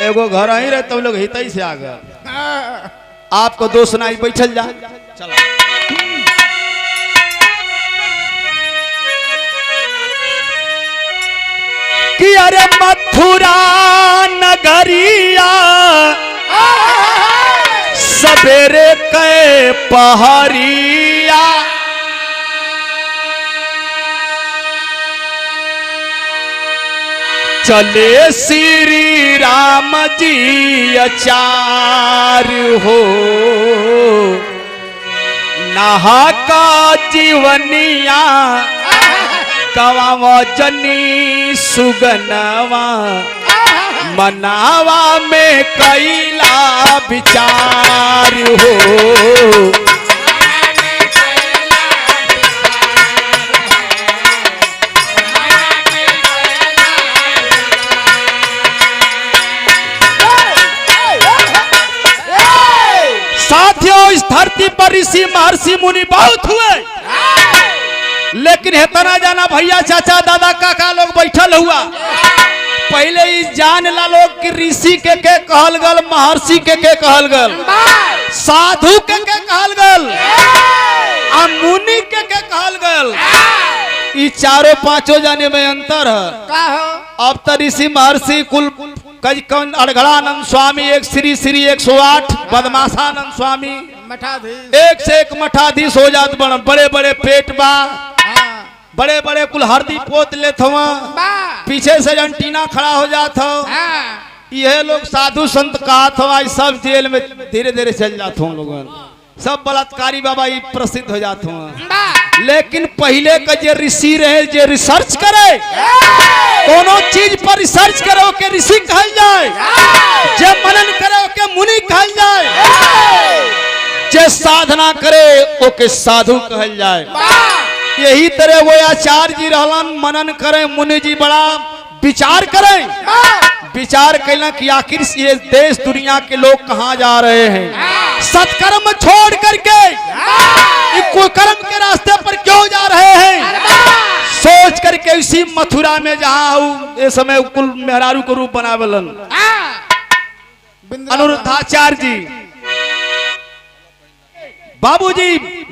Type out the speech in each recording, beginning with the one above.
एगो घर ही रहे तो लोग हित से आ गए। आपको दो सुनाई बैठल जा चला। कि अरे मथुरा नगरिया सवेरे के पहरिया चले श्री राम जी अचार हो नहा का जीवनिया कवा जनी सुगनवा मनावा में कैला विचार हो। साथियों इस धरती पर ऋषि महर्षि मुनि बहुत हुए, लेकिन हेतना जाना भैया चाचा दादा काका लोग बैठल हुआ। पहले ही जान ला लोग कि ऋषि के कहल गल, महर्षि के कहल गल, साधु के कहल गल, मुनि के कहल गल। ये चारों पांचों जाने में अंतर है। अब तो ऋषि महर्षि कुल कौन अड़गड़ानंद स्वामी एक श्री श्री 108 बदमाशानंद स्वामी एक से एक मठाधीश हो जात बन, बड़े बड़े पेट बा, बड़े बड़े कुल हरदी पोत लेत हुआ, पीछे से एंटीना खड़ा हो जात हो। यह लोग साधु संत कहत हो, सब जेल में धीरे धीरे चल जात हो लोग, सब बलात्कारी बाबा ये प्रसिद्ध हो जात हो। लेकिन पहले का जे ऋषि रहे, जे रिसर्च करे, दोनों चीज पर रिसर्च करे ओके ऋषि कहल जाए, जे मनन करे ओके मुनि कहल जाए, जे साधना करे ओके साधु कहल जाए। यही तरह वो आचार्य जी रहलन, मनन करें, मुनि जी बड़ा विचार करें, विचार कैला कि आखिर ये देश दुनिया के लोग कहाँ जा रहे हैं, सत्कर्म छोड़ करके कुकर्म के रास्ते पर क्यों जा रहे हैं। सोच करके इसी मथुरा में जहाँ ये समय कुल मेहरारू को रूप बनावलन अनिरुद्धाचार्य जी बाबूजी,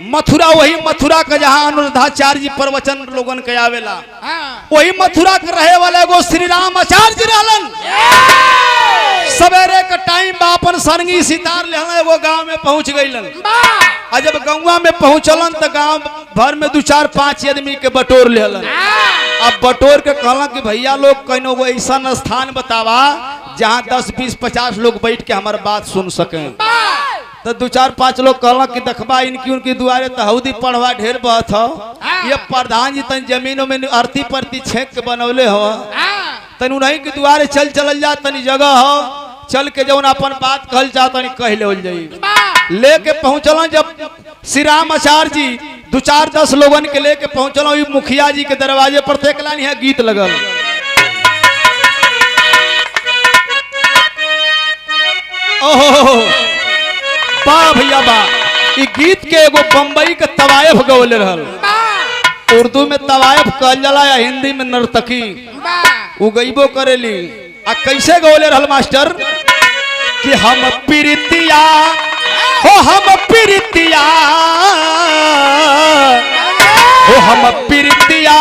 मथुरा वही मथुरा का जहाँ अनिरुद्धाचार्य जी प्रवचन लोगन के आवेला, वही मथुरा के रहे वाले गो श्री राम आचार्य जी रहलन। सवेरे का टाइम बापन सरंगी सितार ले वो गांव में पहुंच गईलन। और जब गाँव में पहुंचलन तो गांव भर में 2-4-5 आदमी के बटोर लेलन। अब बटोर के कहला कि भैया लोग कहीं वो ऐसा स्थान बतावा जहाँ 10-20-50 लोग बैठ के हमारे बात सुन सके। तो 2-4-5 लोग कहला कि देखबा इनकी उनकी दुआरे तो हौदी पढ़वा ढेर बहुत हो, ये प्रधान जी तन जमीनों में अर्थी परती छेक के बनौले हो, तन उन्हीं के दुआरे चल जा, तनी जगह हो चल के जौन अपन बात कहल जा तनी कह ले जाई। लेके पहुंचल जब श्री राम आचार्य जी 2-4-10 लोगन के लेके पहुंचल, मुखिया जी के दरवाजे पर देखलानी है गीत लगल। ओहो वाह भैया वाह, ये गीत के एगो बम्बई के तवायफ गौले रहल। उर्दू में तवायफ कहल जाला या हिंदी में नर्तकी, वो गईबो करेली। आ कैसे गौले रहल मास्टर कि हम प्रीतिया हो, हम प्रीतिया हो, हम प्रीतिया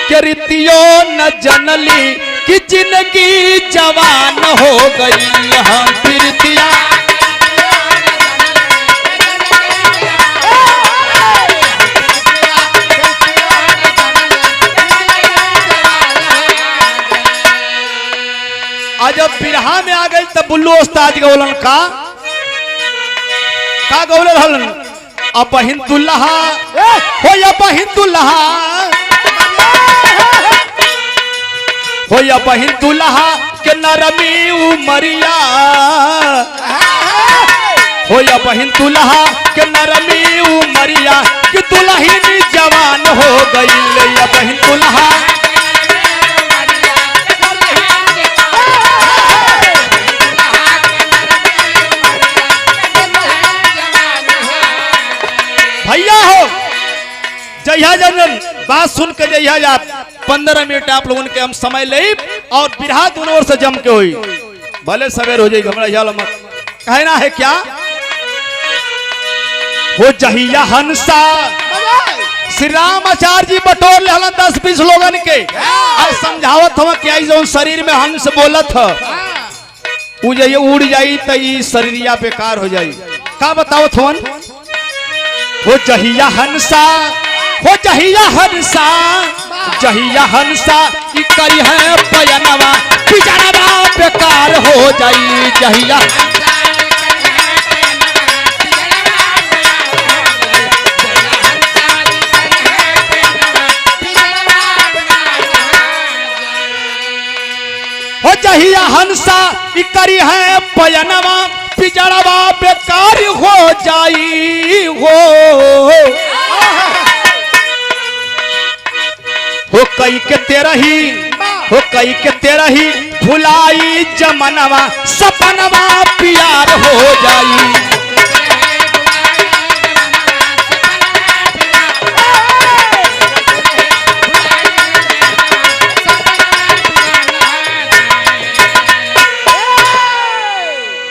के रीतियो न जनली कि जिंदगी जवान हो गई। हम प्रीतिया जब बिरहा में आ गई तब बुल्लू उस्ताद गौलन का गौले रहलन, अब हिंदुल्लाह हो या हिंदुल्लाह हो या हिंदुल्लाह के नरमी उमरिया हो या हिंदुल्लाह के नरमी उमरिया कि दुल्हन जवान हो गई। या हिंदुल्लाह भैया हो जहिया जनन बात सुन के जहिया जा 15 मिनट आप लोगों के हम समय ले और बिरहा दोनों ओर से जम के हुई। भले सवेर हो जाए घबरा मत। कहना है क्या? हो जहिया हंसा श्री राम आचार्य जी बटोर ले 10-20 लोगन के और समझावत हम क्या जो शरीर में हंस बोलत है वो जाइए उड़ जाई तो ये शरीरिया बेकार हो जाई। का बताओ थोन? हो जहिया हंसा, हो जहिया हंसा, जहिया हंसा की करी है पयनवा पिजड़वा बेकार हो जाई। जहिया हो जहिया हंसा की करी है पयनवा पिजड़वा बेकार हो जाई। हो कई के तेरा ही, हो कई के तेरा ही भुलाई जमनवा सपनवा प्यार हो जाई।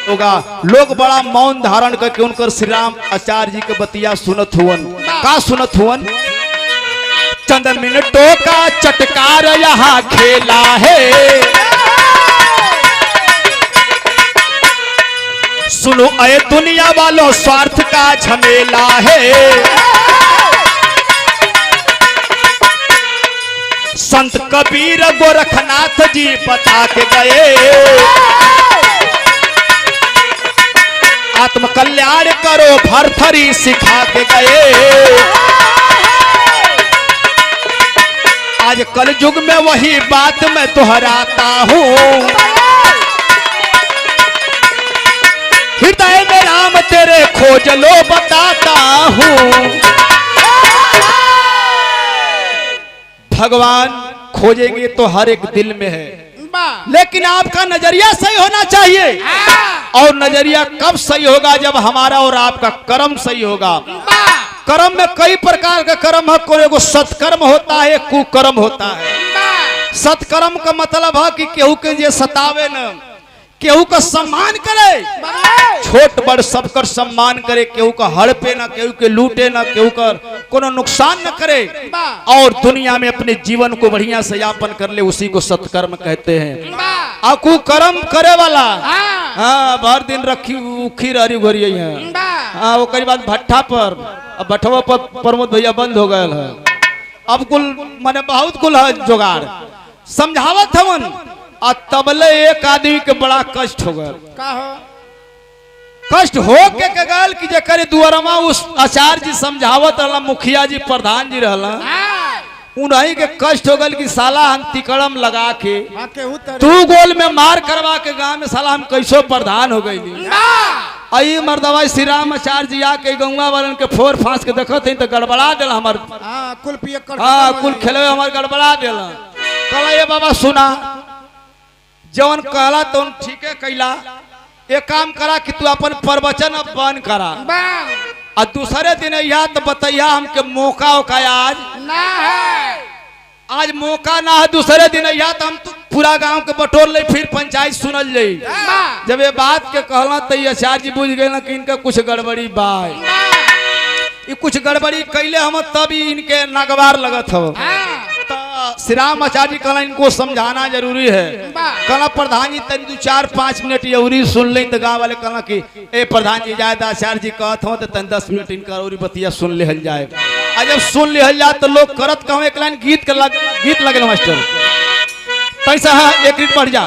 होगा लोग बड़ा मौन धारण करके उनकर श्री राम आचार्य जी के बतिया सुनत हुवन। का सुनत हुवन? चंदन मिनटों का चटकार यहाँ खेला है, सुनो अये दुनिया वालों स्वार्थ का झमेला है। संत कबीर गोरखनाथ जी बता के गए आत्म कल्याण करो भरथरी सिखा के गए। आज कल युग में वही बात मैं दोहराता हूँ, हृदय में राम तेरे खोज लो बताता हूँ। भगवान खोजेंगे तो हर एक दिल में है, लेकिन आपका नजरिया सही होना चाहिए। और नजरिया कब सही होगा? जब हमारा और आपका कर्म सही होगा। कर्म में कई प्रकार का कर्म है, कोई एगो सत्कर्म होता है, कुकर्म होता है। सत्कर्म का मतलब है कि केहू के जे सतावे न, केहू का सम्मान करे, छोट बड़ सबकर सम्मान करे, केहू का हड़पे ना, केहू के लूटे ना, केहू का कोनो नुकसान न करे और दुनिया में अपने जीवन को बढ़िया से यापन कर ले, उसी को सत्कर्म कहते हैं। आ कुकर्म करे वाला हाँ भर दिन रखी उखी रही घरी है। हाँ वो कई बात भट्ठा पर, अब भट्ठवा पर प्रमोद भैया बंद हो गए है, अब कुल माने बहुत कुल है जुगाड़ समझावत हवन। आ तबले एक आदमी के बड़ा कष्ट हो गया। कष्ट हो के गल कि जकर दुआरमा उस आचार्य जी समझावत रहला, मुखिया जी प्रधान जी रहला, उन्हीं के कष्ट हो गल कि साला हम तिकड़म लगा के तू गोल में मार करवा के गांव में साला हम कैसो प्रधान हो गई। आई मर्दवा श्री राम आचार्य जी आके गौवा वालन के फोर फांस के देखत तो गड़बड़ा दिला हमार कुल खेले हमार गड़बड़ा दिला। कहला ये बाबा सुना, जवन कहला तो ठीक है कैला, एक काम करा कि तू अपन प्रवचन अब बंद करा और दूसरे दिन या तो बताइया हमके मौका होका आज ना है, आज मौका ना है, दूसरे दिन या तो हम तो पूरा गांव के बटोर ले फिर पंचायत सुनल जाई। जब ये बात के कहला तो आचार्य जी बुझ गए ना कि इनका कुछ गड़बड़ी बाय, ये कुछ गड़बड़ी कैले हम तब इनके नगवार लगत हो। श्री राम आचार्य कहला इनको समझाना जरूरी है। कहला प्रधान जी तन 2-4-5 मिनट यौरी सुन ले तो गाँव वाले कहला कि ए प्रधान जी जाए आचार्य जी कहत हो तो तन 10 मिनट इनका और बतिया सुन ले जाए। और जब सुन ले जाए तो लोग करत कहूँ एक लाइन गीत गीत लगे मास्टर पैसा हाँ एक मिनट बढ़ जा।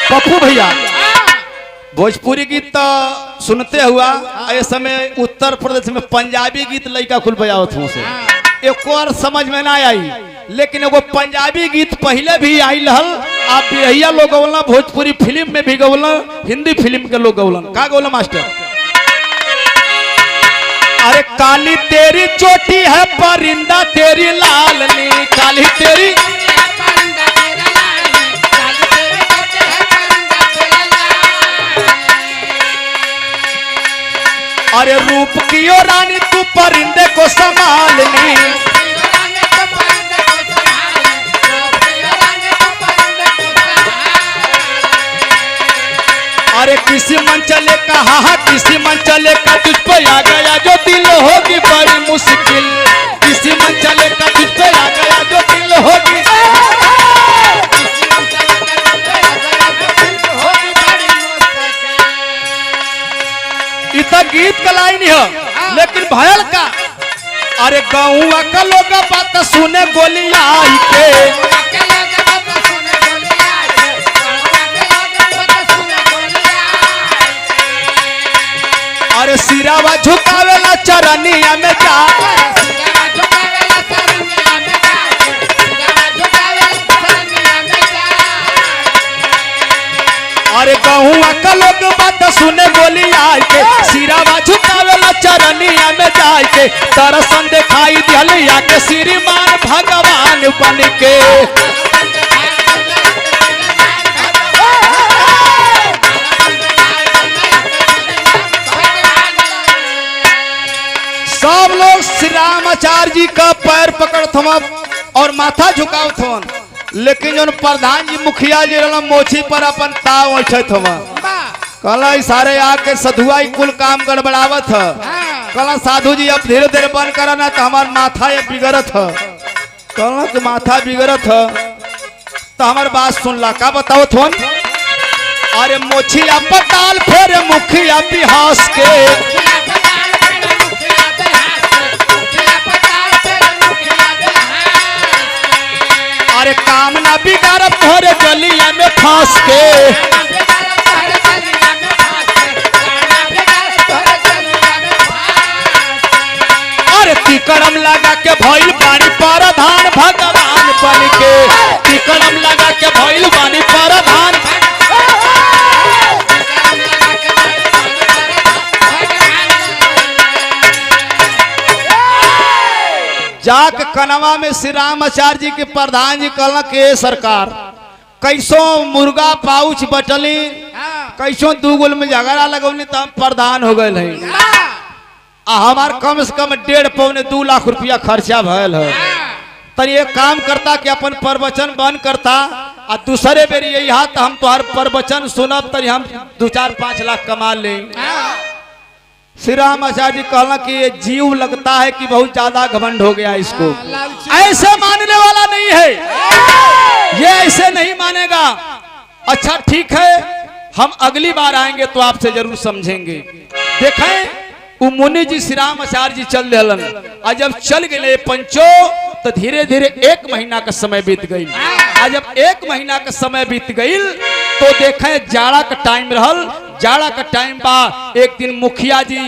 पप्पू भैया भोजपुरी गीत तो सुनते हुआ इस समय उत्तर प्रदेश में पंजाबी गीत लड़का खुल बजावत हूँ से एक और समझ में ना आई, लेकिन एगो पंजाबी गीत पहले भी आई हल। आप बिरहिया लोग गौलन, भोजपुरी फिल्म में भी गौलन, हिंदी फिल्म के लोग गौलन। का गौलन मास्टर? अरे काली तेरी चोटी है परिंदा तेरी लालनी, काली तेरी अरे रूप की ओ रानी तू परिंदे को संभालनी, हाँ हाँ किसी मन चले का तुझ पे आ गया जो दिल होगी बड़ी मुश्किल, किसी मन चले का तुझ पे आ गया जो दिल होगी, इतना गीत का लाइन है लेकिन भयल का। अरे गौवा का लोग बात सुने गोलियां आई के, अरे सिरावा झुकावेला चरनिया में जा, अरे गहुआ का लोग बात सुने बोली आय के, सिरावा झुकावेला चरनिया में जाय के, दर्शन दिखाई दिया के श्रीमान भगवान बन के। सब लोग श्री रामाचार्य जी का पैर पकड़ थमा और माथा झुकाव थवन, लेकिन जो प्रधान जी मुखिया जी मोछी पर अपन ताव कहला सारे आके सधुआ कुल काम गड़बड़ावत है। कहला साधु जी अब धीरे धीरे बंद करा ना तो हमार माथा ये बिगड़त है। कहला कि माथा बिगड़त है तो हमार बात सुनला का बताओ थोन। अरे मोछिया पताल फेर मुखिया बिहास के, अरे काम ना बिगाड़ तोहरे गलिया में फांस के, अरे तिकड़म लगा के भइल पानी परधान भगवान बन के, तिकड़म लगा के भइल पानी परधान, जाक कनवा में श्री रामाचार्य जी के प्रधान जी कहला के सरकार कैसो मुर्गा पाउच बटली, कैसो दूगुल में झगड़ा लगौनी तो हम प्रधान हो गए हैं। हमार कम से कम 1.5-2 लाख रुपया खर्चा भयल है। तनी एक काम करता कि अपन प्रवचन बंद करता और दूसरे बेर यही हाथ हम तुम्हार प्रवचन सुनब तनी हम 2-4-5 लाख कमा ले। श्री रामाचार्य जी कहला कि ये जीव लगता है कि बहुत ज्यादा घमंड हो गया इसको, ऐसे मानने वाला नहीं है, ये ऐसे नहीं मानेगा। अच्छा ठीक है हम अगली बार आएंगे तो आपसे जरूर समझेंगे। देखें वो मुनि जी श्री रामाचार्य जी चल रहलन और जब चल गए पंचो तो धीरे धीरे 1 महीना का समय बीत गई। आज जब 1 महीना का समय बीत गई तो देखें जाड़ा का टाइम रहल, जाड़ा का टाइम बा। एक दिन मुखिया जी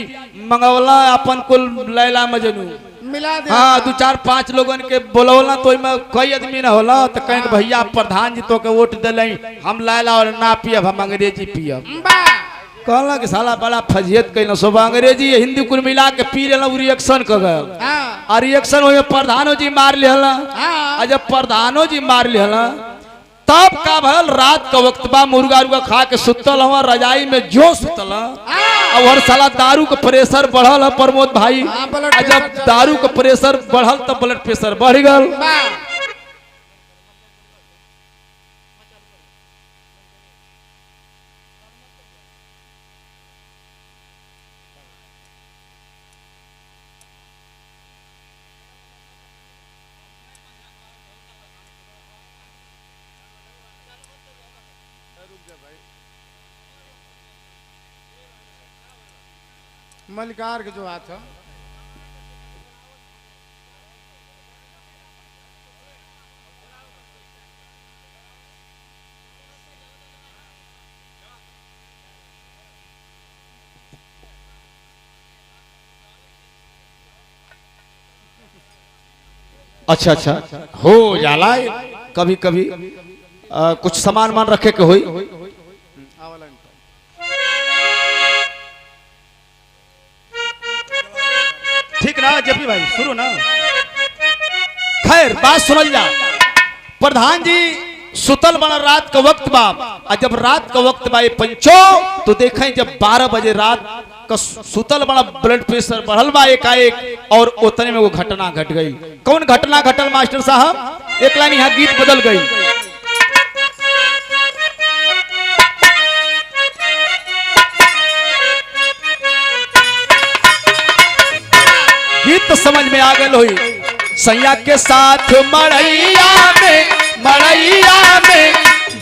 मंगवला अपन कुल लैला मजनू मिला दे, हाँ 2-4-5 लोगन के बोलवला तो कई आदमी ना होला तो कहें भैया प्रधान जी तो के वोट दिले हम लैला और ना पियब हम अंग्रेजी पियब। कहला कि साला बड़ा फजियत कैल सब अंग्रेजी हिंदी कुल मिला के पी लेना रिएक्शन कर गए और रिएक्शन हो प्रधानो जी मार लिहला। और जब प्रधानो जी मार लिहला तब का भल रात का वक्त बा मुर्गा उर्गा खा के सुतल हवा रजाई में जो सुतल और साला दारू का प्रेशर बढ़ल है प्रमोद भाई। जब दारू का प्रेशर बढ़ल तब ब्लड प्रेशर बढ़ गल। मलिकार के जो हाथ है अच्छा अच्छा हो जाला कभी कभी कुछ सामान मान रखे के होई। ठीक ना जब भी भाई शुरू ना। खैर बात सुनल जा। प्रधान जी सुतल बना रात का वक्त बा और जब रात का वक्त बा ये पंचो तो देखें जब 12 बजे रात का सुतल बना ब्लड प्रेशर बढ़ल बा एकाएक और उतने में वो घटना घट गई। कौन घटना घटल मास्टर साहब? एक लाइन यहाँ गीत बदल गई। गीत समझ में आ गल हुई। सैया के साथ मड़ैया में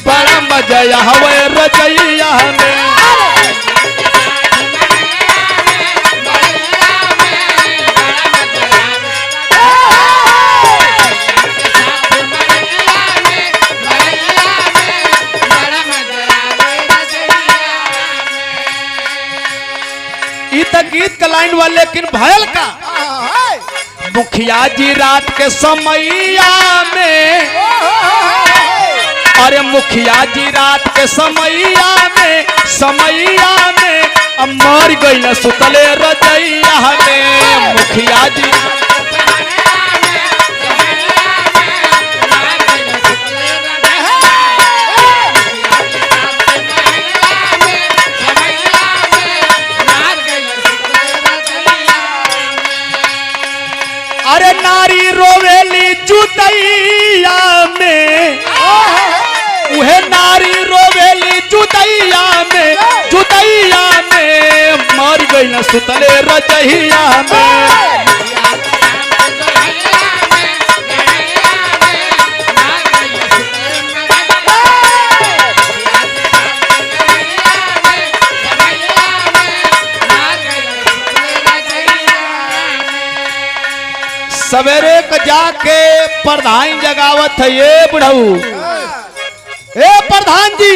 बड़ा मजा हवे रजैया में। गीत का लाइन वाले लेकिन भयल का मुखिया जी रात के समैया में, अरे मुखिया जी रात के समैया में अब मर गई सुतले रजैया में। मुखिया जी अरे नारी रोवेली जुदैया में, उहे नारी रोवेली जुदैया में मर गई न सुतले रजैया में। सवेरे क जाके प्रधान जगावत है ये बुढ़ऊ, ए प्रधान जी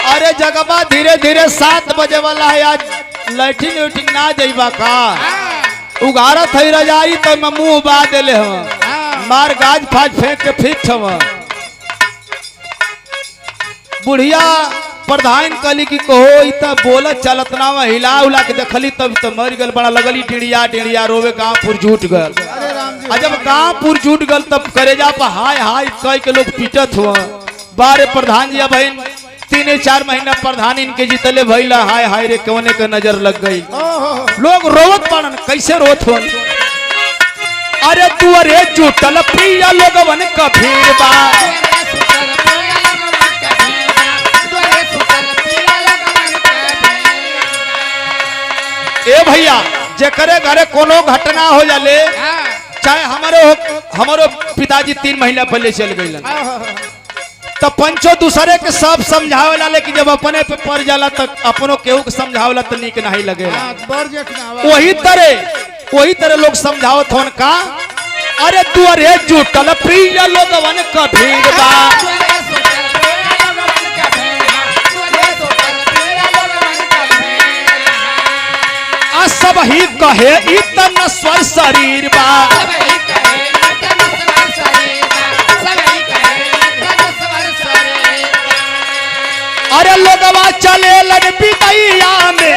अरे जगबा धीरे धीरे 7 बजे वाला है, आज लैट्रिन उटिंग ना जाइबा का। उगारत है रजाई तो मैं मुंह बा देले हम, मार गाज फाज फेंक के फिट हम। बुढ़िया प्रधान कली की कहो इतना बोलत चलत ना हिला उला के देखली तब तो मर गल। बड़ा लगली टिड़िया रोवे गाँवपुर जुट गल। जब गाँवपुर जुट गल तब करेजा पर हाय हाय कह के लोग पीटत हुआ। बारे प्रधान जी बहन 3-4 महीना प्रधान इनके जीतले भैला, हाय हाय रे कौने के नजर लग गई। लोग रोवत पड़न, कैसे रोत हो। अरे तू अरे जुटल प्रिया लोगवन का भीड़ बा, ए भैया जेकरे घरे कोनो घटना हो जाले, चाहे हमारो पिताजी 3 महीना पहले चल गए तो पंचो दूसरे के सब समझावेला, लेकिन जब अपने पे पड़ जाला तक अपनों केहू के समझावेला तो नीक नहीं लगेला। वही तरह लोग समझावत होन का। अरे तू अरे जुटल प्रिय लोगवन का भीड़ बा, सब ही कहे इतना स्वर शरीर बा, अरे लोगवा चले लन पितैया में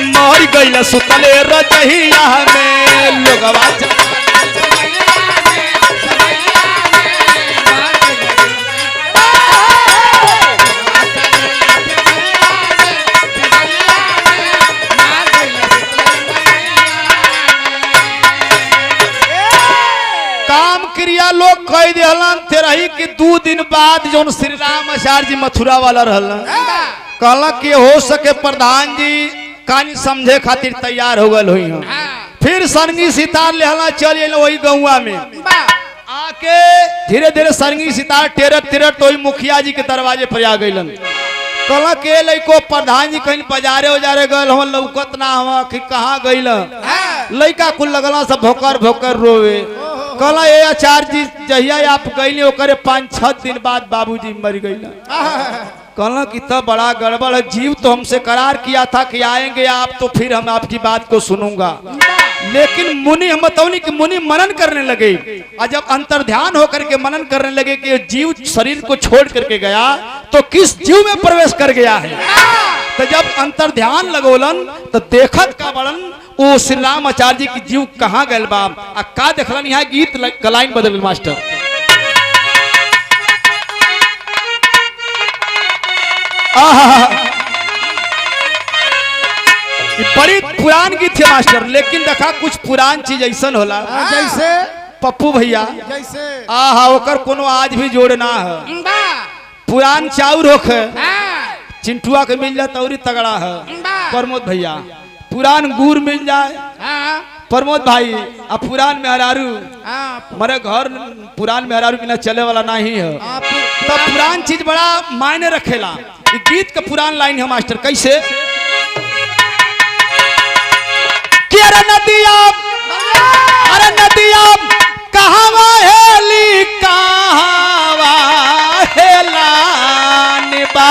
मर गई सुतले रजैया में। लोगवा लोग कह दिलन तेरही कि 2 दिन बाद जो श्री राम आचार्य जी मथुरा वाला रहल कहला कि हो सके प्रधान जी कहानी समझे खातिर तैयार हो गल हुई। फिर संगी सितार लेहला चल अल वही गौवा में आके धीरे धीरे संगी सितार टेरत तो मुखिया जी के दरवाजे पर आ गईलन। कहला के लइको प्रधान जी कहीं बाजारे उजारे गल हम लौकत ना हवा कि कहाँ गईल। लइका कुल लगला सब भोकर रोवे। कहला ये आचार्य जी जहिया आप गईली ओकरे 5-6 दिन बाद बाबूजी मर गईला। कहला कि तब बड़ा गड़बड़ है, जीव तो हमसे करार किया था कि आएंगे आप तो फिर हम आपकी बात को सुनूंगा। लेकिन मुनि हम बतौनी कि मुनि मनन करने लगे और जब अंतर्ध्यान होकर के मनन करने लगे कि जीव शरीर को छोड़ करके गया तो किस जीव में प्रवेश कर गया है। तो जब अंतर्ध्यान लगोलन तो देखत का बड़न वो श्री राम आचार्य जी की जीव कहाँ गए बा आ का देखलन। यहाँ गीत लाइन बदल मास्टर बड़ी पुरान गीत है मास्टर, लेकिन देखा कुछ पुरान चीज ऐसा होला जैसे पप्पू भैया जैसे ओकर कोनो आज भी जोड़ ना है। पुरान चाउर होखे चिंटुआ के मिल जाता और तगड़ा है। प्रमोद भैया पुरान गुड़ मिल जाए हाँ प्रमोद भाई अब पुरान मेहरारू हाँ हमारे घर पुरान मेहरारू बिना चले वाला नहीं है तो पुरान चीज बड़ा मायने रखेला। ये गीत का पुरान लाइन है मास्टर कैसे कि अरे नदिया कहवा हेली कहवा हेलानी बा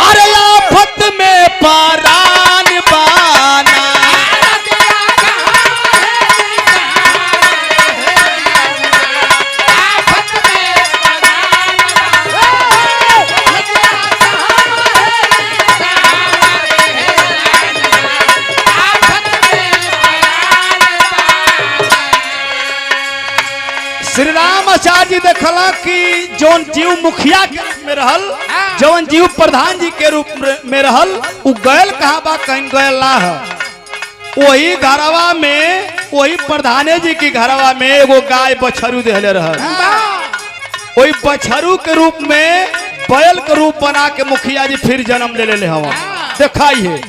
अरे आफत में परान बाना श्री राम आचार्य जी देखला कि जौन जीव मुखिया के रूप में रहल जौन जीव प्रधान जी के रूप में रहल उ गैल कहाँ बा कहीं गैल ना है वही घरवा में वही प्रधाने जी की घरवा में एगो गाय बछरू देहले रहल वही बछरू के रूप में बैल के रूप बना के मुखिया जी फिर जन्म ले ले हवा दिखाइए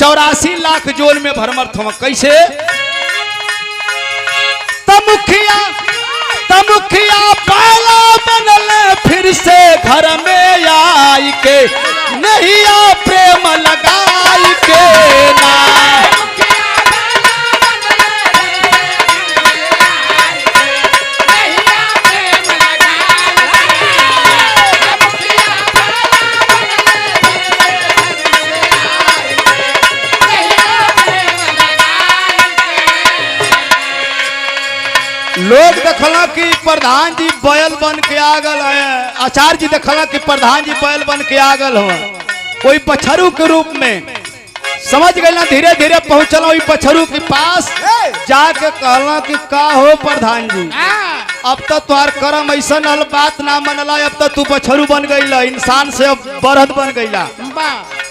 84 लाख जोल में भरमर्थ हवा कैसे मुखिया पहला बनल फिर से घर में आई के नैया प्रेम लगाई के ना लोग देखला कि प्रधान जी बैल बन के आ गल है आचार्य जी देखला कि प्रधान जी बैल बन के आ गल हो कोई बछरू के रूप में समझ गए ना धीरे धीरे पहुंचल वही बछरू के पास जाके कहला कि का हो प्रधान जी अब तो तुहार कर्म ऐसा नल बात ना मनला अब तो तू बछरू बन गईला इंसान से अब बरहद बन गईला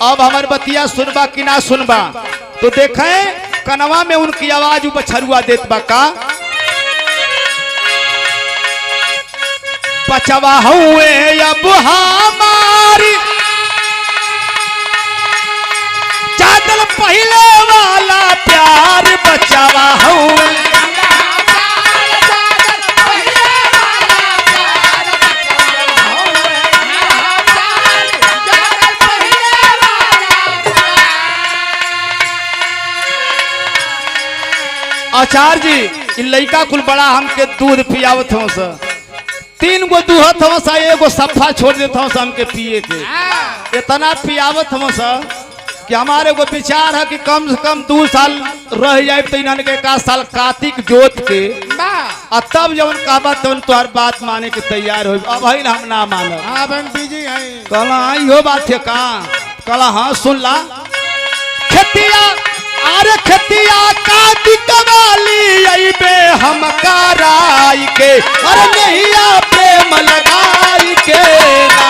अब हमार बतिया सुनबा कि ना सुनबा तो देखे कनवा में उनकी आवाज बछरुआ देत बा का बचवा हुए अब हमारी जागल पहले वाला प्यार बचवा हुए आचार्य जी इन लड़का कुल बड़ा हमके दूध पियावत हो सर 3 गो दूहत हम सा एगो सफा छोड़ देता हूँ हमके पिए के इतना पियावत हम सा कि हमारे को विचार है कि कम से कम 2 साल रह जाए तो इन्हन के 1 साल कार्तिक जोत के और तब जब कहबा तब तुम्हार बात माने के तैयार हो अब है हम ना मानब कहला इहो बात है का कहला हाँ सुन ला खेतिया अरे खेतिया कार्तिक वाली अइबे हम कराई के अरे नैया प्रेम लगाई के ना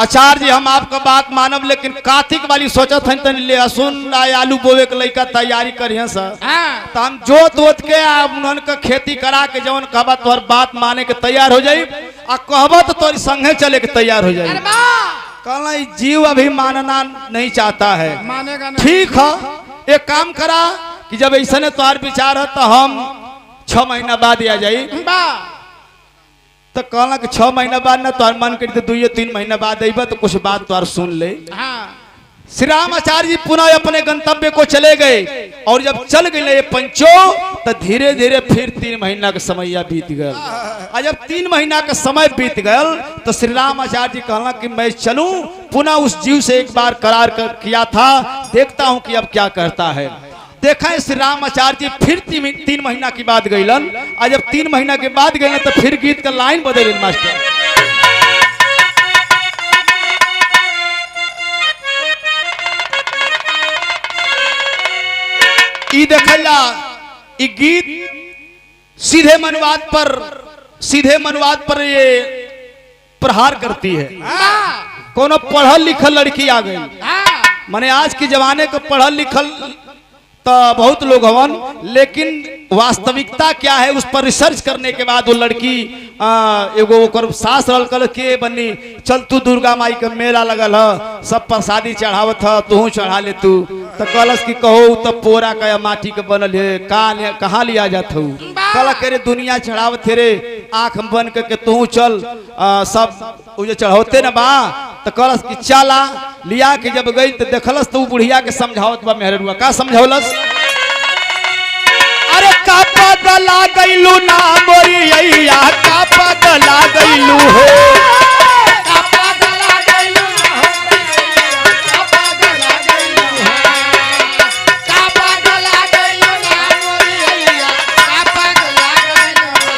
आचार्य जी हम आपका बात मानब लेकिन कार्तिक वाली सोचत हैं तन लहसुन आलू बोवे के लइका तैयारी करिए सर तो हम जोत वोत के उन्हन का खेती करा के जवन कहबा तोहर बात माने के तैयार हो जाई आ कहबा तो तोरी संगे चले के तैयार हो जाई कहला जीव अभी मानना नहीं चाहता है ठीक है एक काम करा कि जब ऐसा ने तोहर विचार है तो हम 6 महीना बाद आ जाई तो कहला कि 6 महीना बाद ना तोहर मन कर 2-3 महीना बाद अइबा तो कुछ बात तोहर सुन ले श्री राम आचार्य जी पुनः अपने गंतव्य को चले गए और जब चल गए ये पंचो तो धीरे धीरे फिर 3 महीना का समय बीत गया और जब 3 महीना का समय बीत गया तो श्री राम आचार्य जी कहला कि मैं चलूं पुनः उस जीव से एक बार करार किया था देखता हूं कि अब क्या करता है। देखा है श्री राम आचार्य जी फिर 3 महीना की बात गईलन और जब 3 महीना के बाद गए तो फिर गीत का लाइन बदल मास्टर ई देखला ई गीत सीधे मनुवाद पर ये प्रहार करती है। कोनो पढ़ल लिखल लड़की आ गई, माने आज के जमाने को पढ़ल लिखल तो बहुत लोग हवन, लेकिन वास्तविकता क्या है उस पर रिसर्च करने के बाद वो लड़की एगो ओकर सास रहल कल के बनी, चल तू दुर्गा माई के मेला लगल है, सब प्रसादी चढ़ावत है, तू चढ़ा ले तू। तो कलश की कहो तो पोरा का माटी के बनल है, कहाँ लिया जात हूँ, कल करे दुनिया चढ़ावत रे, आंख बन के तू चल सब जो चढ़ौते न बा। तो कलश की चला लिया के जब गई तो देखलस तो बुढ़िया के समझावत बा मेहरुआ का समझौलस, अरे का पगला गईलू ना मोरी अइया, का पगला गईलू हो, का पगला गइलू ना हो, का पगला गइलू हो, का पगला गइलू ना मोरी अइया, का पगला गइलू हो।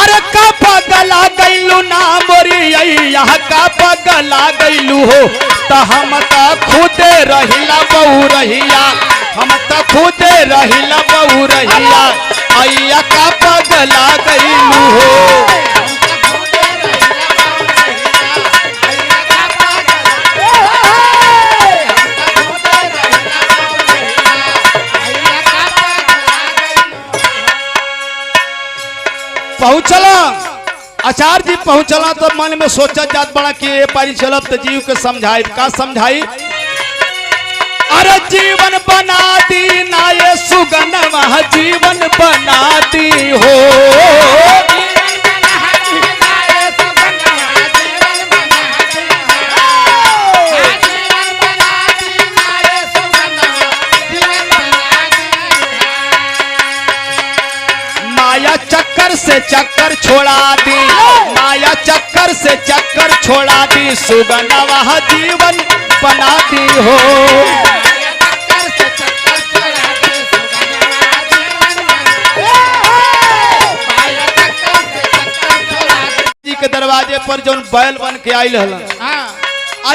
अरे का पगला गईलू ना मोरी अइया, का पगला गईलू हो, त हम त खुदे रहिला बहु रहिया, हम त खुदे रहिला बहु रहिया, अइया का पगला गईलू हो। पहुंचला आचार्य जी पहुंचला तो मन में सोचा जात बड़ा कि ये पारी चलब तो जीव के समझाई का समझाई, अरे जीवन बना दी ना ये सुगनवा, जीवन बना दी हो, माया चक्कर से चक्कर छोड़ा दी, माया चक्कर से चक्कर छोड़ा दी, सुगनवा जीवन बना दी हो। जी के दरवाजे पर जो बैल बन के आयल हलन,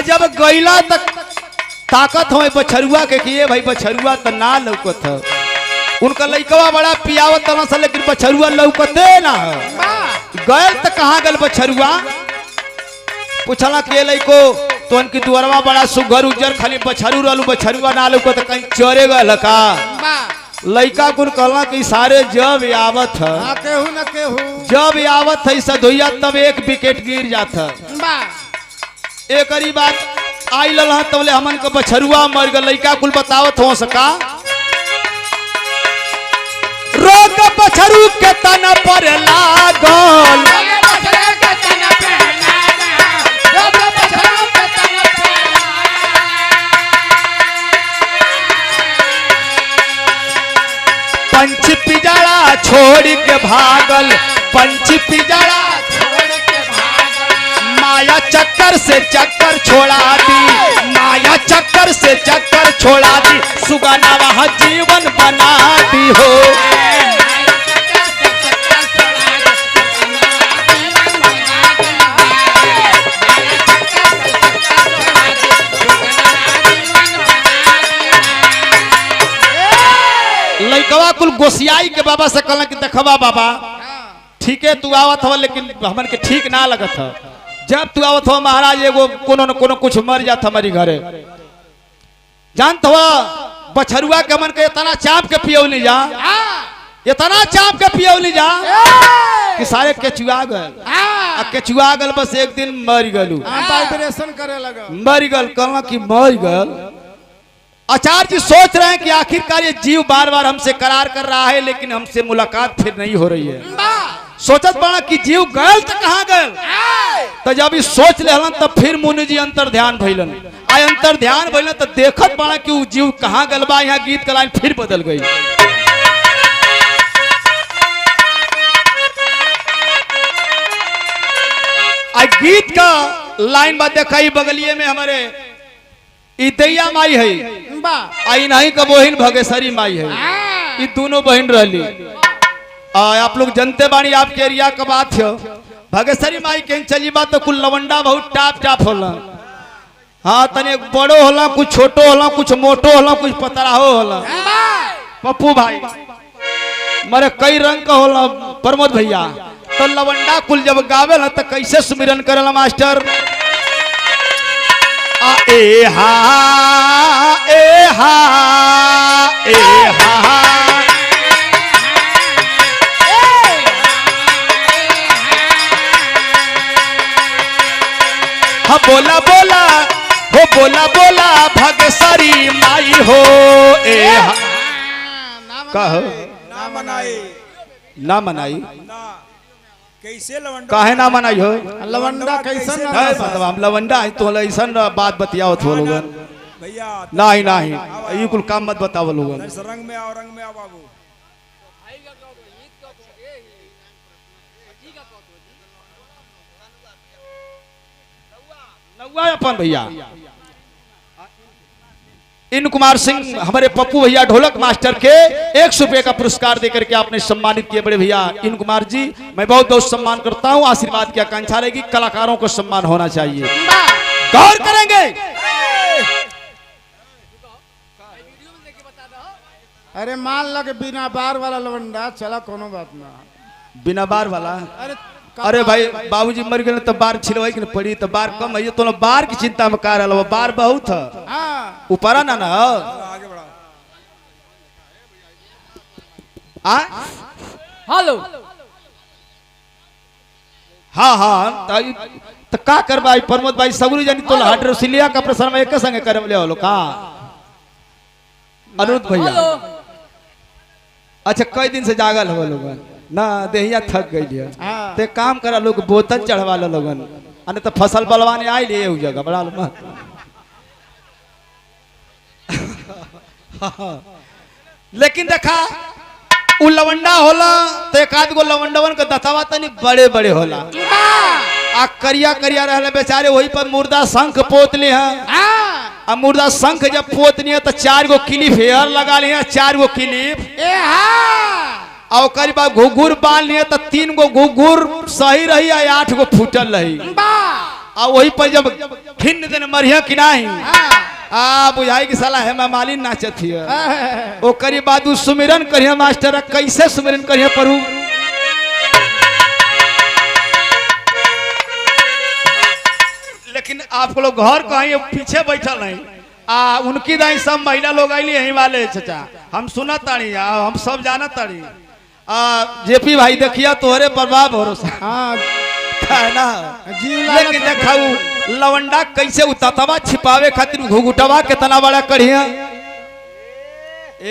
जब गईला तक ताकत हो बछरुआ के किए भाई बछरुआ तो ना लौकत है, उनका लइकवा बड़ा पियावत तना, लेकिन बछरुआ लौकते ना है। गैल तो कहाँ गल बछरुआ, पूछला के लइको तो उनकी दुअरवा बड़ा सुघर उजर, खाली बछरू रहलू, बछरुआ ना लौकत कहीं चोरे गल का। लइका कुल कहला कि सारे जब आवत है, केहू न केहू जब आवत है सधोइया तब एक विकेट गिर जात है। एक बात आई लल तबले हमन के बछरुआ मर गल, लइका कुल बतावत हो सका, रोग बछरू के तन पर लागल, पंच पिजड़ा छोड़ के भागल, पंच पिजड़ा छोड़ के भागल, माया चक्कर से चक्कर छोड़ा दी, माया चक्कर से चक्कर छोड़ा दी, सुगनवा जीवन बना दी हो। लइकवा कुल गोसियाई के बाबा से कहला कि देखवा बाबा ठीक है तू आवत हो, लेकिन हमन के ठीक ना लगत है, जब तू आवत हो महाराज एगो कोनो न कोनो कुछ मर जात हमारी घरे, जानत हो बछरुआ के मन के इतना चाप के पियौली जा, इतना चाप के पियौली जा कि सारे केचुआ गल, केचुआ गल बस एक दिन मर गलू, वाइब्रेशन करे लगा, मर गल, कहला कि मर गल। आचार्य जी सोच रहे हैं कि आखिरकार ये जीव बार बार हमसे करार कर रहा है, लेकिन हमसे मुलाकात फिर नहीं हो रही है। सोचत बड़ा कि जीव गल तो कहाँ गल, तो जब सोच लेलन तब फिर मुनि जी अंतर ध्यान भइलन, आय अंतर ध्यान भइलन तो देखत बड़ा कि वो जीव कहाँ गल बा। यहाँ गीत का लाइन फिर बदल गई, गीत का लाइन बात देखा बगलिए में हमारे इदैया माई है, आई नहीं का बहन भगेसरी माई है, ये दोनों बहन रहली। आप लोग जनते बानी आपके एरिया का बात है, भगेसरी माई कहीं चली बात तो कुल लवंडा बहुत टाप टाप होला, हाँ तने बड़ो होला, कुछ छोटो होला, कुछ मोटो होला, कुछ पतराहो होला। पप्पू भाई मारे कई रंग का होला, प्रमोद भैया तो लवंडा कुल जब गावे न तो कैसे सुमिरन करल मास्टर? आ ए हा ए हा ए हा हा बोला बोला हो बोला बोला भगसरी माई हो ए हा कहो ना मनाई ना मनाई ना कैसे लवंडा काहे ना मनाई हो? लवंडा कैसे ना है मतलब हम लवंडा है तो ऐसा बात बतियाओ थो लोगन भैया नहीं नहीं ये कुल काम मत बताओ लोगन। रंग में आओ बाबू। नौवा अपन भैया इन कुमार सिंह हमारे पप्पू भैया ढोलक मास्टर के 100 रुपए का पुरस्कार देकर के आपने सम्मानित किए बड़े भैया इन कुमार जी। मैं बहुत बहुत सम्मान करता हूं, आशीर्वाद की आकांक्षा रहेगी, कलाकारों को सम्मान होना चाहिए। गौर करेंगे। अरे मान लो कि बिना बार वाला लवंडा चला कोनो बात ना। बिना बार वाला अरे भाई बाबूजी मर गए तो बार छिलवाई के पड़ी तो बार कम है तो बार की चिंता में कार रहा बार बहुत है ऊपर ना ना आगे बढ़ा। हेलो हाँ हाँ तो का कर भाई प्रमोद भाई सगुरी जानी तो हाट रसिलिया का प्रसार में एक संगे करे ले वालो का अनुरुद्ध भैया। अच्छा कई दिन से जागल हो लोगन ना देहिया थक गई है ते काम करा लोग बोतल चढ़वा लो लोगन अने तो फसल बलवाने आई ले उ जगह बड़ा लो लेकिन देखा उ लवंडा होला तो एक आध गो लवंडवन का दतावा तनी बड़े बड़े होला आ करिया करिया रहले बेचारे वही पर मुर्दा शंख पोत ले हैं अब मुर्दा शंख जब पोत नहीं है तो 4 गो क्लिप हेयर लगा लिए 4 गो क्लिप और करीब घुघुर बाल लिए तो 3 गो घुघुर सही रही है 8 गो फूटल रही और वही पर जब खिन्न दिन मरिया कि नहीं बुझाई की सलाह है मालिन नाचत हिय ओ करीब बाद सुमिरन करिए मास्टर कैसे सुमिरन करिए प्रभु लेकिन आप लोग घर कहीं पीछे बैठल नहीं उनकी दाई सब महिला लोग आईली यही वाले चाचा हम सुना ताड़ी हम सब जाना ताड़ी जेपी भाई देखिया तोहरे प्रभाव भरोसा ना लेकिन देखाऊ लवंडा कैसे उतवा छिपावे खातिर घुघुटवा कितना बड़ा कढ़िया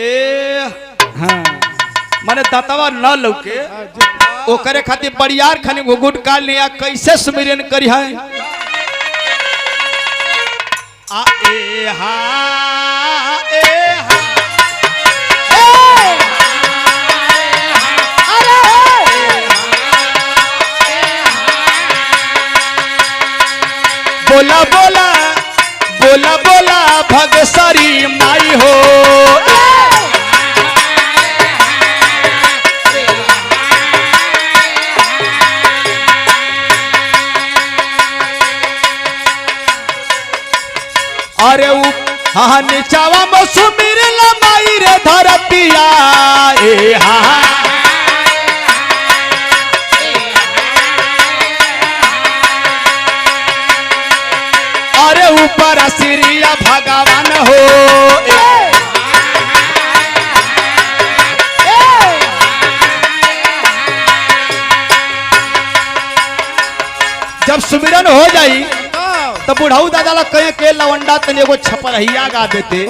ए हाँ माने दतवा न लौके ओकरे खातिर बड़ियार खाली घुघुट काट लिया कैसे सुमिरन करी है आ ए हा ए हा बोला बोला बोला बोला भगसरी माई हो अरे हाँ नीचावा में सुमिर लमाई रे धरतिया ए हा अरे ऊपर सिरिया भगवान हो जब सुमिरन हो जाई तो बुढ़ाऊ दादा ला कहे के लवंडा तने एगो छपरहिया गा देते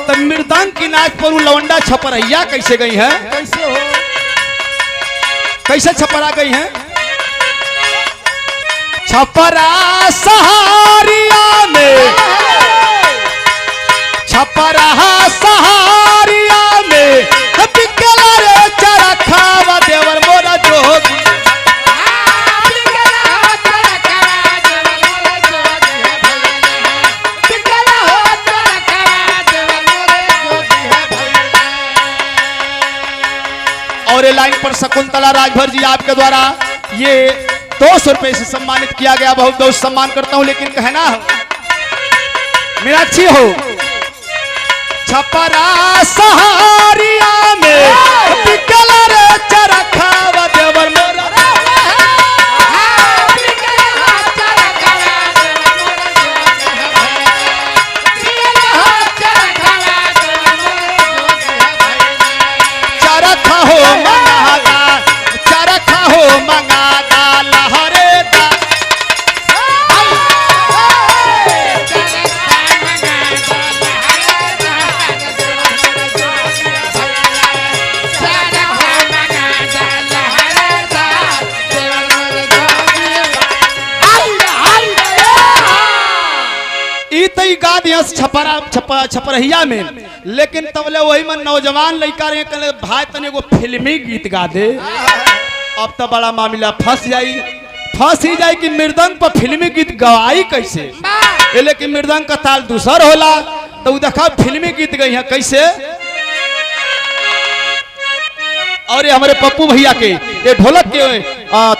तो मृदंग की नाच पर उ लवंडा छपरहिया कैसे गई है कैसे हो कैसे छपरा गई है छपरा सहारिया में छपरा सहारिया में बिकला रे चरखावा देवर मोरा जोगी और ये लाइन पर शकुंतला राजभर जी आपके द्वारा ये 200 रुपए से सम्मानित किया गया। बहुत बहुत सम्मान करता हूं लेकिन कहना मीनाक्षी हो छपरा सहारिया में बिकला रे चरखावा देवर मोरा तई गा दिया छपरहिया में, लेकिन तबले वही में नौजवान लड़का रहे कहले भाई तने एगो फिल्मी गीत गा दे। अब तो बड़ा मामला फंस ही जाए कि मृदंग पर फिल्मी गीत गवाई कैसे, लेकिन मृदंग का ताल दूसर होला, तो देखा फिल्मी गीत गई है कैसे। और ये हमारे पप्पू भैया के ये ढोलक के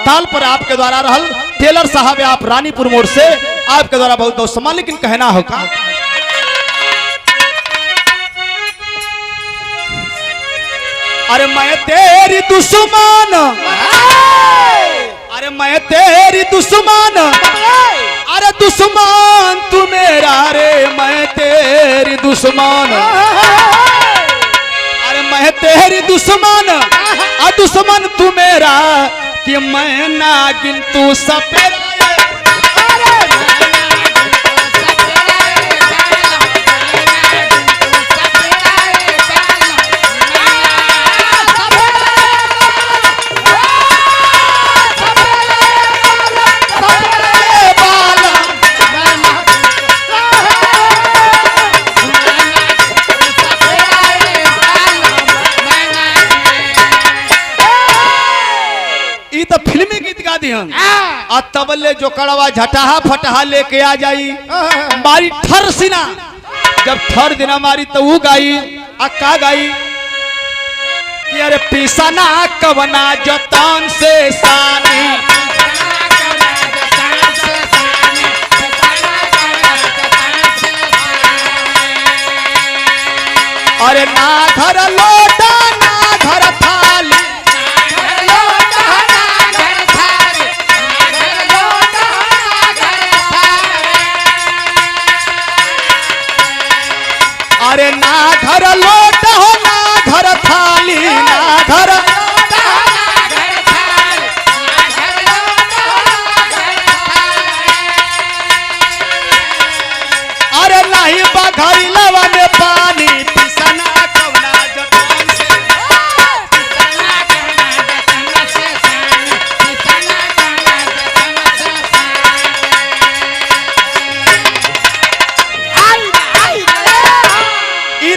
ताल पर आपके द्वारा रहल टेलर साहब आप रानीपुर मोड़ से आपके द्वारा बहुत बहुत सम्मान, लेकिन कहना होगा अरे मैं तेरी दुश्मन, अरे मैं तेरी दुश्मन, अरे दुश्मन तू मेरा, रे मैं तेरी दुश्मन, अरे मैं तेरी दुश्मन, आ दुश्मन तू मेरा, कि मैं नागिन तू सपेरा। फिल्मी गीत गा दिहन आ तबले जो कड़वा झटहा फटहा लेके आ जाई मारी ठर सिना, जब ठर दिना मारी तो वो गाई आ का गाई कि अरे पिसना कवना जतन से सानी, अरे ना घर लोटा ना घर थाली, अरे ना घर लोट हो ना घर थाली, ना घर अरे नहीं बघरी लवा में पानी, पिसना कवना जतन से,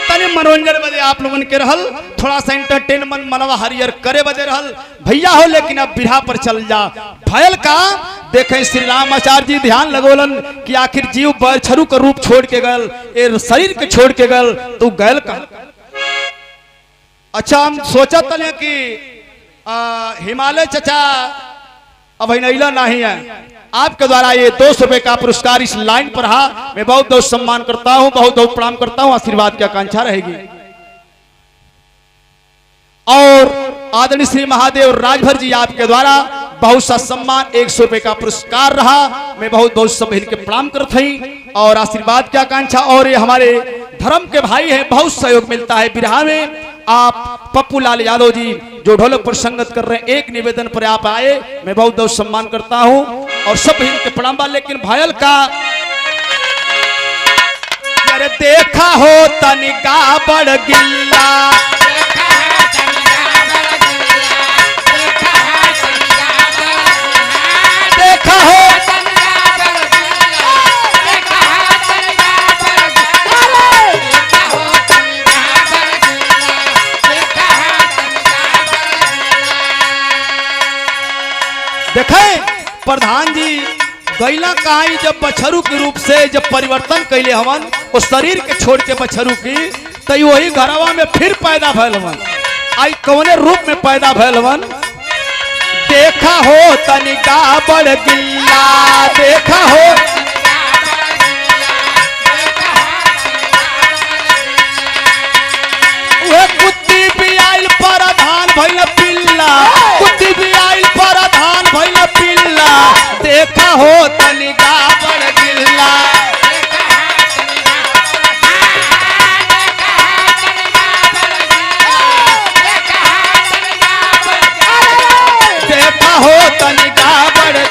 तनी मनोरंजन बदे आप लोगन के रहल, थोड़ा सा एंटरटेनमेंट मनवा हरियर करे बदे रहल भैया हो, लेकिन अब बिरहा पर चल जा भयल का देखें। श्री राम आचार्य जी ध्यान लगोलन कि आखिर जीव बछरू का रूप छोड़ के गल, ए शरीर के छोड़ के गल, तो गैल का। अच्छा हम सोचा तले कि हिमालय चचा अब नैला नहीं है, आपके द्वारा ये 200 रुपए का पुरस्कार इस लाइन पर रहा, मैं बहुत बहुत सम्मान करता हूं, बहुत बहुत प्रणाम करता हूं, आशीर्वाद की आकांक्षा रहेगी। और आदरणीय श्री महादेव राजभर जी आपके द्वारा बहुत सा सम्मान 100 रुपए का पुरस्कार रहा, मैं बहुत बहुत सब मिल के प्रणाम करते हैं और आशीर्वाद की आकांक्षा। और ये हमारे धर्म के भाई हैं, बहुत सहयोग मिलता है बिरहा में। आप पप्पू लाल यादव जी जो ढोलक पर संगत कर रहे हैं, एक निवेदन पर आप आए, मैं बहुत बहुत सम्मान करता हूं और सब हिंद के प्रणाम बा। लेकिन भायल का अरे देखा हो तनिका बड़ गिल्ला, देखा हो देखें प्रधान जी गैला कहाई जब बछरू के रूप से जब परिवर्तन कैले हवन, वो शरीर के छोड़ के बछरू की, तो वही घरवा में फिर पैदा भैल हवन। आई कौने रूप में पैदा भैल हवन, देखा हो तनिका बड़ गिल्ला, देखा हो वह कुत्ती भी आइल प्रधान भैल पिल्ला, कुत्ती भी आइल प्रधान भैल पिल्ला, देखा हो तनिका बड़ गिल्ला, देखा हो तनिका बड़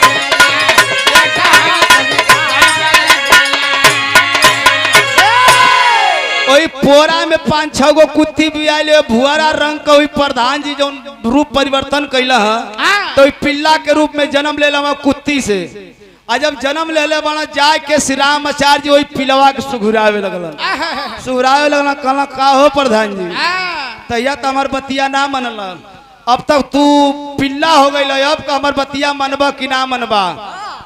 वही पोरा में 5-6 गो कुत्ती भी आये भुआरा रंग का, वही प्रधान जी जो रूप परिवर्तन कैला है, तो पिल्ला के रूप में जन्म ले ला कुत्ती से, आ जब जन्म ले ले बड़ा जाए के श्री राम आचार्य जी वही पिलवा के सुघुरावे लगलन सुघुरावे लगलन कहला का हो प्रधान जी तैया तो हमार बतिया ना मनल अब तक तू पिल्ला हो गई अब का हमार बतिया मनबा कि ना मनबा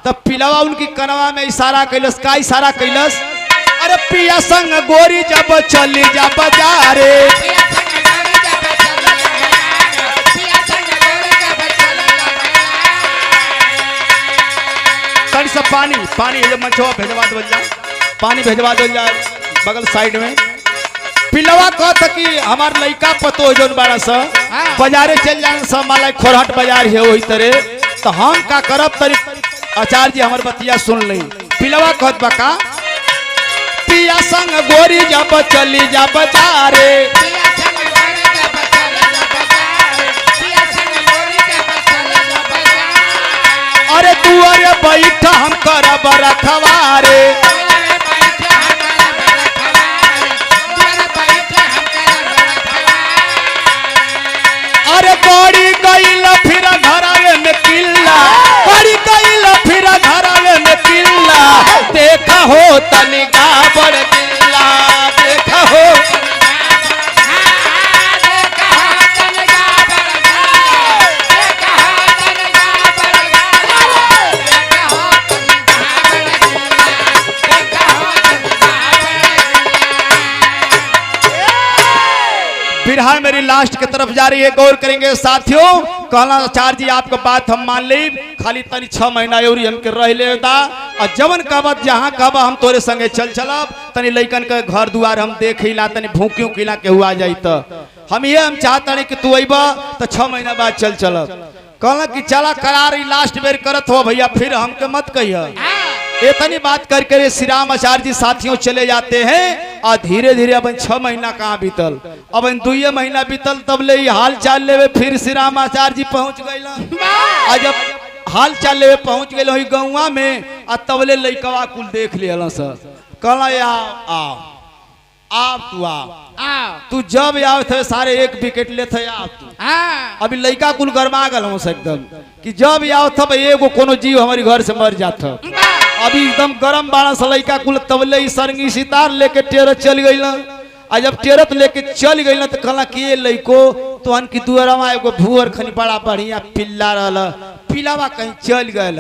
तब पिलवा उनकी कनवा में इशारा कैलस का इशारा कैलस अरे पिया संग गोरी जब चली जा बाजारे सब पानी पानी मंचवा भेजवा दो पानी भेजवा दो बगल साइड में पिलवा कहत कि हमार लड़का पतो जोन बारा सा बाजारे चल जाए सब माला खोरहट बाजार है वही तरह तो हम का करब तरी आचार्य जी हमार बतिया सुन ली पिलवा कहत बका पिया संग गोरी जब चली जा बाजारे अरे तू अरे बैठ हम करब रखवारे अरे गौरी गईल फिर घरावे में किल्ला गौरी गईल फिर घरावे में किल्ला देखा हो तनिका बड़ किल्ला देखा हो बिरहा मेरी लास्ट की तरफ जा रही है गौर करेंगे साथियों कहला आचार्य जी आपका बात हम मान ली खाली तनी 6 महीना और हमके रह लेता और जवन कहब जहाँ कहब हम तोरे संगे चल चलब तनी लइकन के घर दुआर हम देख ला तनी भूखियों खिला के हुआ जाई तो हम चाहता नहीं कि तू अब तो 6 महीना बाद चल चलब कहला कि चला करार लास्ट बेर करत हो भैया फिर हमके मत कहिए इतनी बात करके श्री राम आचार्य जी साथियों चले जाते हैं और धीरे धीरे अब 6 महीना कहाँ बीतल अब 2 महीना बीतल तब ले हाल चाल लेवे फिर श्री राम आचार्य जी पहुंच गए और जब हाल चाल लेवे पहुंच गए गौवा में और तब ले लइकवा कुल देख लिया सर कहला आप तू तू जब आओ थे सारे एक विकेट ले थे आप तू अभी लइका कुल गरमा गल एकदम कि जब आओ तब एगो कोनो जीव हमारी घर से मर जाता अभी एकदम गरम बारह से लइका कुल तबले सरंगी सितार लेके टेरत चल गई आ जब टेरत लेके चल गई तो कहला कि लइको तो की दुआरा एगो भूअर खनी बड़ा बढ़िया पिल्ला रहा पिलावा कहीं चल गए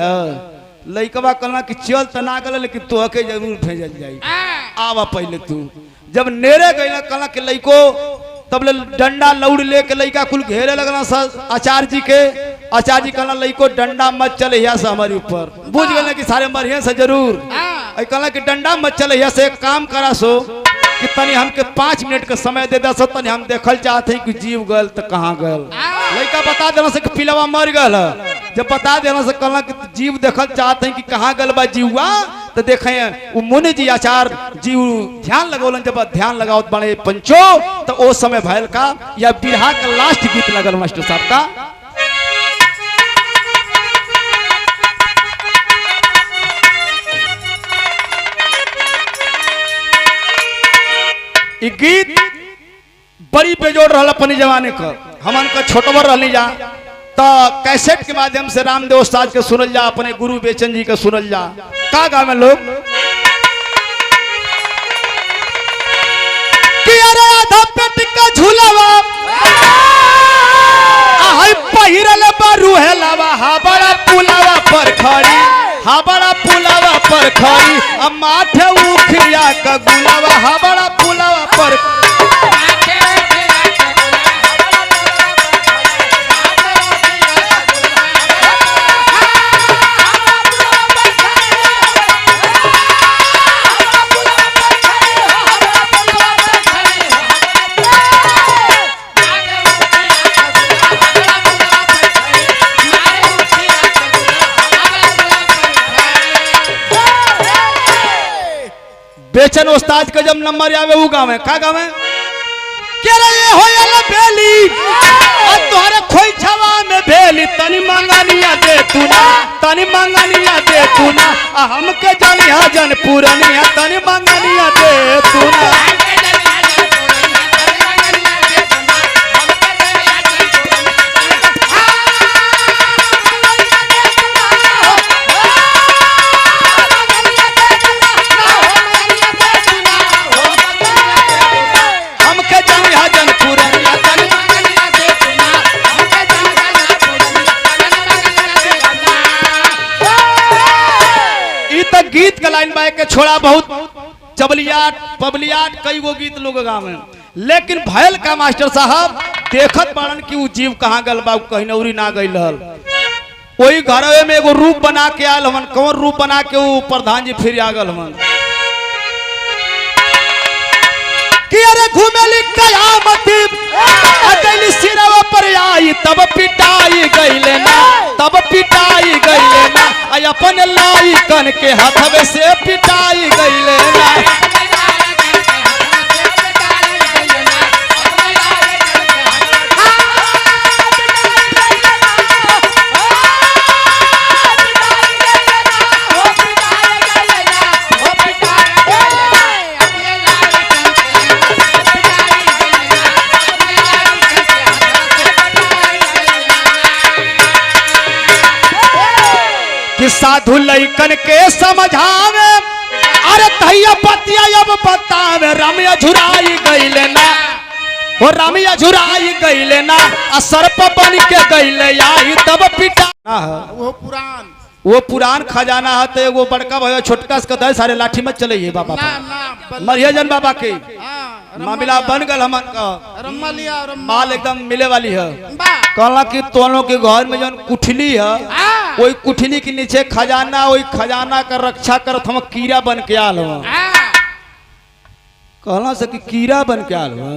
लइकवा कहला कि चल तो ना गल लेकिन तोहके जरूर भेजल जाई आवा पहले तू जब नेरे गई कहला कि लइको तब डंडा लौड़ लेके लइका कुल घेरे लगना आचार्य जी के आचार्य जी कहला लइको डंडा मत चले यहाँ से हमारे ऊपर बुझ गए कि सारे मरिए से जरूर कहला कि डंडा मत चले यहाँ से एक काम करा सो कि तनी हमके 5 मिनट का समय दे दस तनी हम देखल चाहते हैं कि जीव गल तो कहाँ गल लइका बता देना से कि पिलवा मर गल जब बता देना से कहला कि जीव देखल चाहते हैं कि कहाँ गल बा जीवा तो देखे वो मुनि जी आचार्य जीव ध्यान लगौलन जब ध्यान लगाओ बड़े पंचो तो उस समय भैल का या बिरहा का लास्ट गीत लगल मास्टर साहब का गीत बड़ी बेजोड़ रहा अपने जमाने का हमन का छोटवर रही जा तो कैसेट के माध्यम से रामदेव उस्ताद के सुनल जा अपने गुरु बेचन जी के सुनल जा का गावे लोग कि अरे आधा पेट का झूलावा आहै पहिरल बारू है लावा हा बड़ा पुलावा पर खड़ी हा बड़ा पुलावा पर खड़ी अब माथे उखिया का गुलावा हा बड़ा पुलावा पर बेचन उस्ताद का जब नंबर आवे वो गावे का गावे के रे ये होयल बेली और तोहरे खोई छवा में बेली तनी मंगनिया दे तू ना तनी मंगनिया दे तू ना हमके जानिया जन पुरनिया तनी मंगनिया दे तू ना छोड़ा बहुत चबलियाट पबलियाट कई गो गीत लोग गावे, लेकिन भैल का मास्टर साहब देखत बाड़न कि उ जीव कहाँ गल बा, कहीं नौरी ना गई हल। वही घरवे में एगो रूप बना के आयल हवन। कौन रूप बना के वो प्रधान जी फिर आ गल हवन कि अरे घूमेली कयामती अगली सिरवा पर आई तब पिटाई गईले ना, तब पिटाई गईले ना, अपन लाई कन के हाथवे से पिटाई गईले ना। कि साधु लइकन के समझावे, अरे तहिया पतिया अब बतावे, रमिया झुराई गईले ना, हो रमिया झुराई गईले ना, सर्प बन के गईले आई तब पिटा। वो पुरान खजाना है तो एगो बड़का भैया छोटका से कहता है सारे लाठी मत चले बाबा मरिया जन बाबा के मामला बन गल हमन का माल एकदम मिले वाली है। कहला कि दोनों के घर में जन कुठली है, वही कुठली के नीचे खजाना, वही खजाना का रक्षा करत हम कीड़ा बन के आल हो। कहला से कि कीड़ा बन के आल हो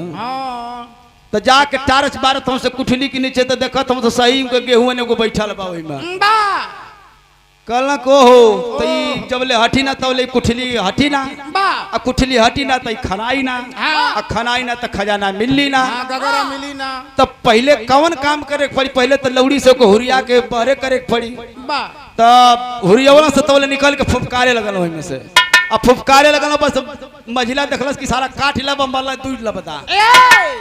तो जाके टारच बारत हमसे कुठली के नीचे तो देखत हम तो सही गेहूं ने बैठल बा वही में। कहला को हो तई जबले हटी ना तबले कुठली हटी ना, आ कुठली हटी ना तई खनाई ना, आ खनाई ना तो खजाना मिलली ना, गगरा मिली ना। तब पहले कौन काम करे पड़ी? पहले तो लौड़ी से को हुरिया के बहरे करे पड़ी, तब हुरियावला से तबले निकल के फुफकारे लगल वही में से। अब फुफकारे लगल बस महिला देखलस कि सारा काठ ला बम्बला दूध ला बता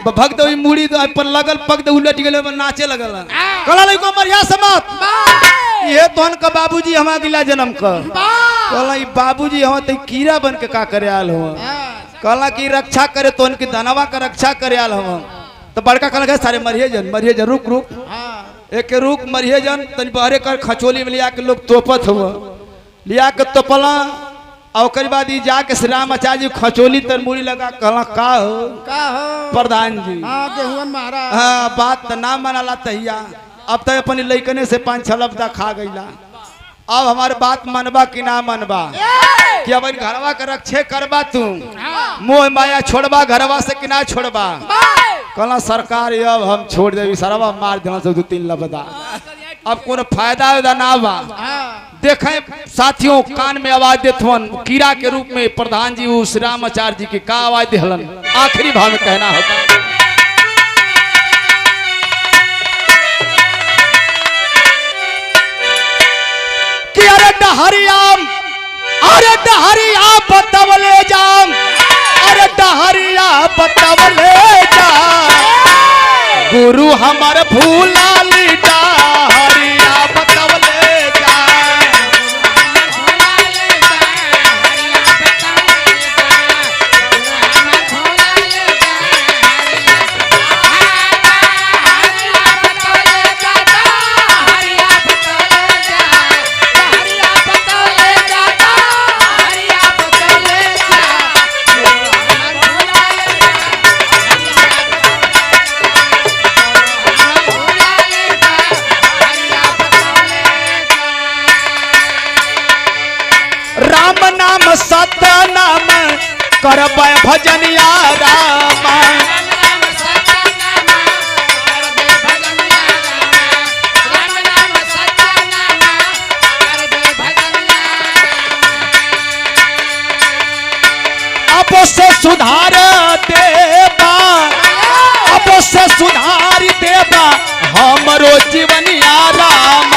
भक्त वही मुड़ी पर लगल पग दे उलट गेले नाचे लगल। कहला लइको मरिया समत ये तोहन का बाबूजी हमा गिला जन्म का। कहला ई बाबूजी हम त कीड़ा बन के का करे आल हो। कहला कि रक्षा करे तोहन की दानवा का रक्षा करे आल हो। तो बड़का कहला सारे मरिए जन रुक रुक एक रुक मरिए जन तन बहरे कर खचोली में लिया के लोग तोपत हो, लिया के तोपला और बाद जाके श्री राम आचार्य खचोली तर मुड़ी लगा। कहला का हो प्रधान जी? हाँ बात तो ना मनाला तहिया, अब तो अपनी लइकने से 5-6 लफ्जा खा गईला, अब हमारे बात मनबा कि ना मनबा कि अब घरवा के रक्षे करबा तू, मोह माया छोड़बा घरवा से कि ना छोड़बा? कहला सरकार अब हम छोड़ देवी, सरवा मार देना से 2-3 लफ्जा, अब कोनो फायदा ना बा। देखें साथियों कान में आवाज देथवन कीड़ा के रूप में प्रधान जी श्री रामाचार्य जी की का आवाज दिहलन। आखिरी भाव में कहना होता कि अरे डहरिया बतवले जाम, अरे डहरिया बतवले जाम, गुरु हमार भूला ली डहरिया बतवले सतनाम करब भजनिया राम। अब से सुधार देबा, अब से सुधार देबा हमरो जीवनिया राम।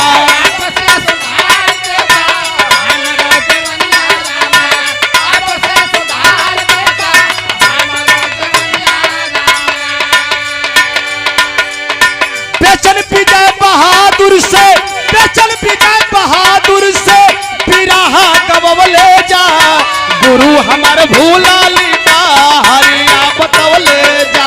बेचन विजय बहादुर से बिरहा गवले जा, गुरु हमार भूला ली डहरिया बतवले जा।